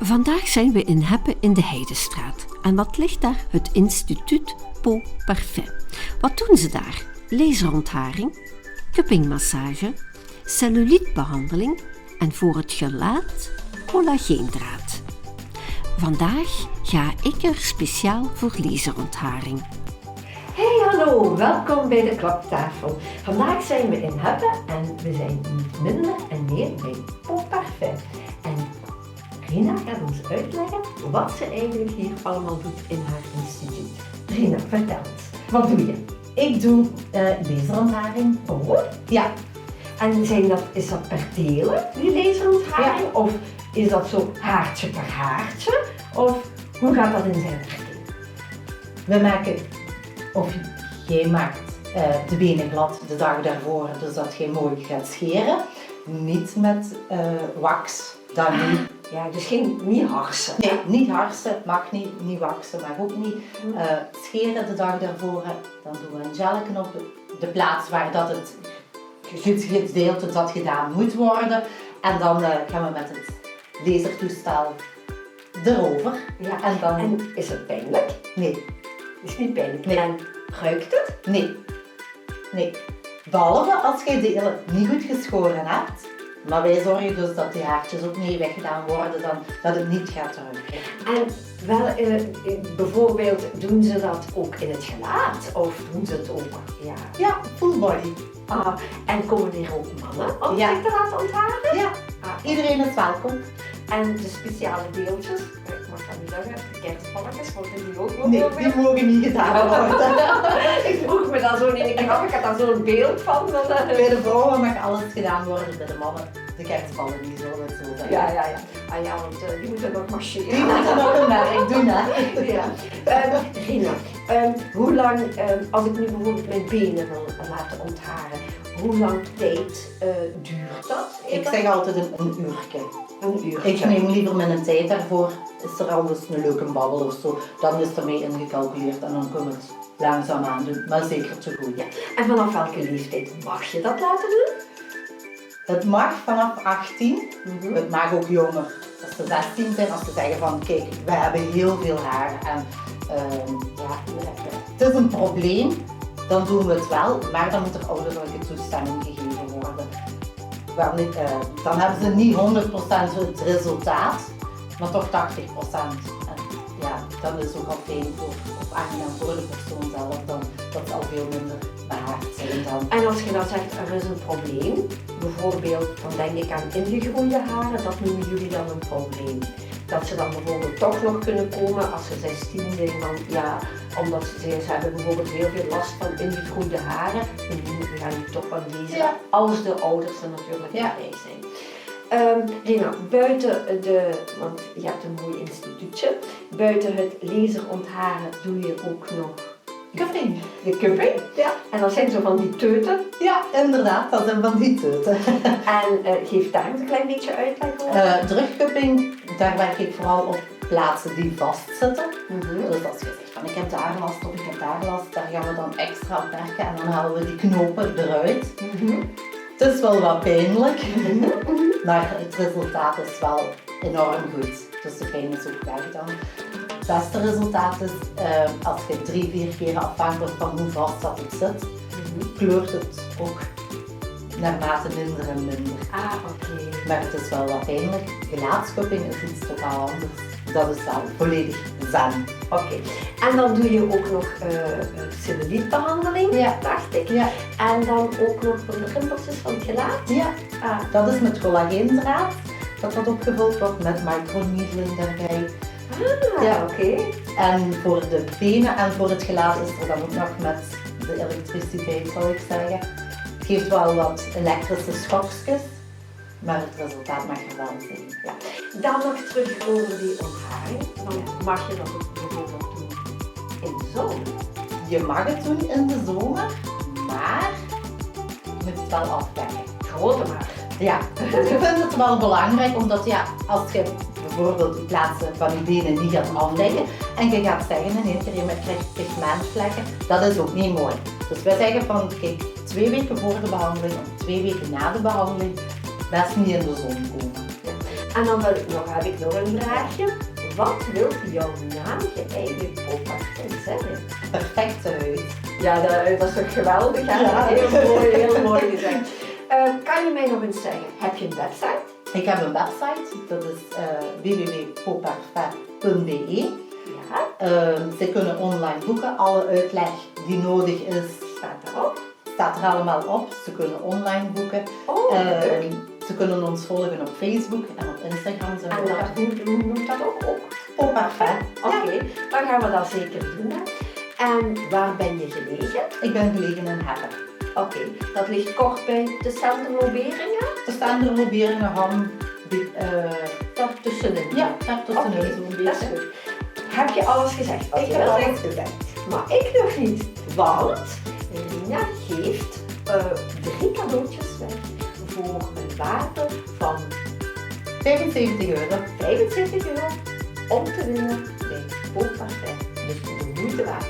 Vandaag zijn we in Heppe in de Heidestraat. En wat ligt daar? Het instituut Peau Parfait. Wat doen ze daar? Laserontharing, cuppingmassage, cellulitebehandeling en voor het gelaat collageendraad. Vandaag ga ik er speciaal voor laserontharing. Hey, hallo, welkom bij de klaptafel. Vandaag zijn we in Heppe en we zijn niet minder en meer bij Peau Parfait. En Rina gaat ons uitleggen wat ze eigenlijk hier allemaal doet in haar instituut. Rina, vertel eens, wat doe je? Ik doe laserontharing. Oh, Ja. En is dat per delen, die laserontharing? Ja. Of is dat zo haartje per haartje? Of hoe gaat dat in zijn werking? We maken, of jij maakt de benen glad de dag daarvoor, dus dat je mooi gaat scheren. Niet met wax, dan niet. Ja, dus niet harsen. Nee, niet harsen, mag niet waksen, mag ook niet. Scheren de dag daarvoor, dan doen we een gelken op de plaats waar dat het gedeelte dat gedaan moet worden. En dan gaan we met het lasertoestel erover. Ja, En dan... en is het pijnlijk? Nee. Is niet pijnlijk. Nee. En ruikt het? Nee. Behalve als je delen niet goed geschoren hebt. Maar wij zorgen dus dat die haartjes ook niet weggedaan worden, dan, dat het niet gaat ruiken. En bijvoorbeeld doen ze dat ook in het gelaat? Of doen ze het ook? Ja, full body. En komen er ook mannen om Ja. zich te laten ontharen? Ja, iedereen is welkom. En de speciale deeltjes, ik mag dat niet zeggen, de kerstballetjes, worden die ook Nee, die mogen niet gedaan worden. Ik vroeg me daar zo niet in af, ik had daar zo'n beeld van. Bij de vrouwen mag alles gedaan worden, bij de mannen de kerstballen niet, zullen we het zo zeggen. Ja. Ah ja, want die moeten nog marcheren. Die moeten nog een werk doen, hè. Ja. Rina, hoe lang, als ik nu bijvoorbeeld mijn benen wil laten ontharen, hoe lang tijd duurt dat? Ik zeg altijd een uurtje. Een uur. Ik neem liever mijn tijd daarvoor. Is er anders een leuke babbel of zo, dan is er mee ingecalculeerd en dan kunnen we het langzaam aan doen, maar zeker te goed. Ja. En vanaf welke leeftijd mag je dat laten doen? Het mag vanaf 18, Mhm. het mag ook jonger. Als ze 16 zijn, als ze zeggen van kijk, we hebben heel veel haar en het is een probleem, dan doen we het wel, maar dan moet er ouderlijke toestemming gegeven worden. Dan hebben ze niet 100% het resultaat, maar toch 80%. En ja, dat is ook al fijn voor aangenaam voor de persoon zelf, dan dat zal veel minder behaard zijn dan. En als je dan zegt er is een probleem, bijvoorbeeld dan denk ik aan ingegroeide haren, dat noemen jullie dan een probleem. Dat ze dan bijvoorbeeld toch nog kunnen komen als ze 16 zijn, van ja, omdat ze hebben bijvoorbeeld heel veel last van ingegroeide haren. We gaan nu toch wel lezen, Ja. als de ouders er natuurlijk Ja. bij zijn. Rina, buiten want je hebt een mooi instituutje, buiten het laserontharen doe je ook nog Cupping. de cupping. Ja. En dat zijn zo van die teuten. Ja, inderdaad, dat zijn van die teuten. En geef daar een klein beetje uitleg over. Drugcupping, daar werk ik vooral op plaatsen die vastzitten. Mhm. Dus als je zegt van ik heb daarlast of ik heb daarlast, daar gaan we dan extra op werken en dan halen we die knopen eruit. Mhm. Het is wel wat pijnlijk, maar het resultaat is wel enorm goed. Dus de pijn is ook weg dan. Het beste resultaat is als je 3-4 keer afhankelijk van hoe vast dat het zit, kleurt het ook naarmate minder en minder. Oké. Maar het is wel wat pijnlijk. Gelaatscupping is iets totaal anders. Dat is wel volledig zen. Oké. En dan doe je ook nog cellulitebehandeling, Ja. dacht ik. Ja. En dan ook nog voor de rimpeltjes van het gelaat. Ja, Ah, dat is met collageendraad. Dat opgevuld wordt met microneedling daarbij. Ja. oké. En voor de benen en voor het gelaat is er dan ook nog met de elektriciteit, zal ik zeggen. Het geeft wel wat elektrische schokjes, maar het resultaat mag er wel zijn. Ja. Dan nog terug over die ontharing. Dan mag je dat ook bijvoorbeeld doen in de zomer. Je mag het doen in de zomer, maar je moet het wel afdekken. Grote maar. Ja, ik vind het wel belangrijk, omdat ja, als je bijvoorbeeld die plaatsen van je benen niet gaat afdekken en je gaat zeggen in één keer je krijgt pigmentvlekken, dat is ook niet mooi. Dus wij zeggen van kijk, 2 weken voor de behandeling of 2 weken na de behandeling best niet in de zon komen. Ja. En dan heb ik nog een vraagje. Wat wil jouw naam je eigen Pau Parfum zeggen? Perfecte huid. Ja, dat is toch geweldig, hè? Ja. Heel mooi gezegd. Kan je mij nog eens zeggen, heb je een website? Ik heb een website, dat is www.pauparfum.be. Ja, Ze kunnen online boeken, alle uitleg die nodig is, staat erop. staat er allemaal op. Ze kunnen online boeken. Oh, leuk. Ze kunnen ons volgen op Facebook en op Instagram. Zijn we daar. Hoe noemt dat ook? Pau Parfum. Oké, dan gaan we dat zeker doen. Hè. En waar ben je gelegen? Ik ben gelegen in Heppen. Oké, dat ligt kort bij de Centrum-Loberingen. Er staan de Loberingen ham. Daartussenin. Ja, daar tussenin Oké, zo'n dat is beetje. goed. Heb je alles gezegd? Wat Ik je heb wil alles zeggen? gezegd. Maar ik nog niet, want Rina geeft 3 cadeautjes weg voor een waarde van 75 euro. 75 euro om te winnen bij Pau Parfum. Dus de moeite waard.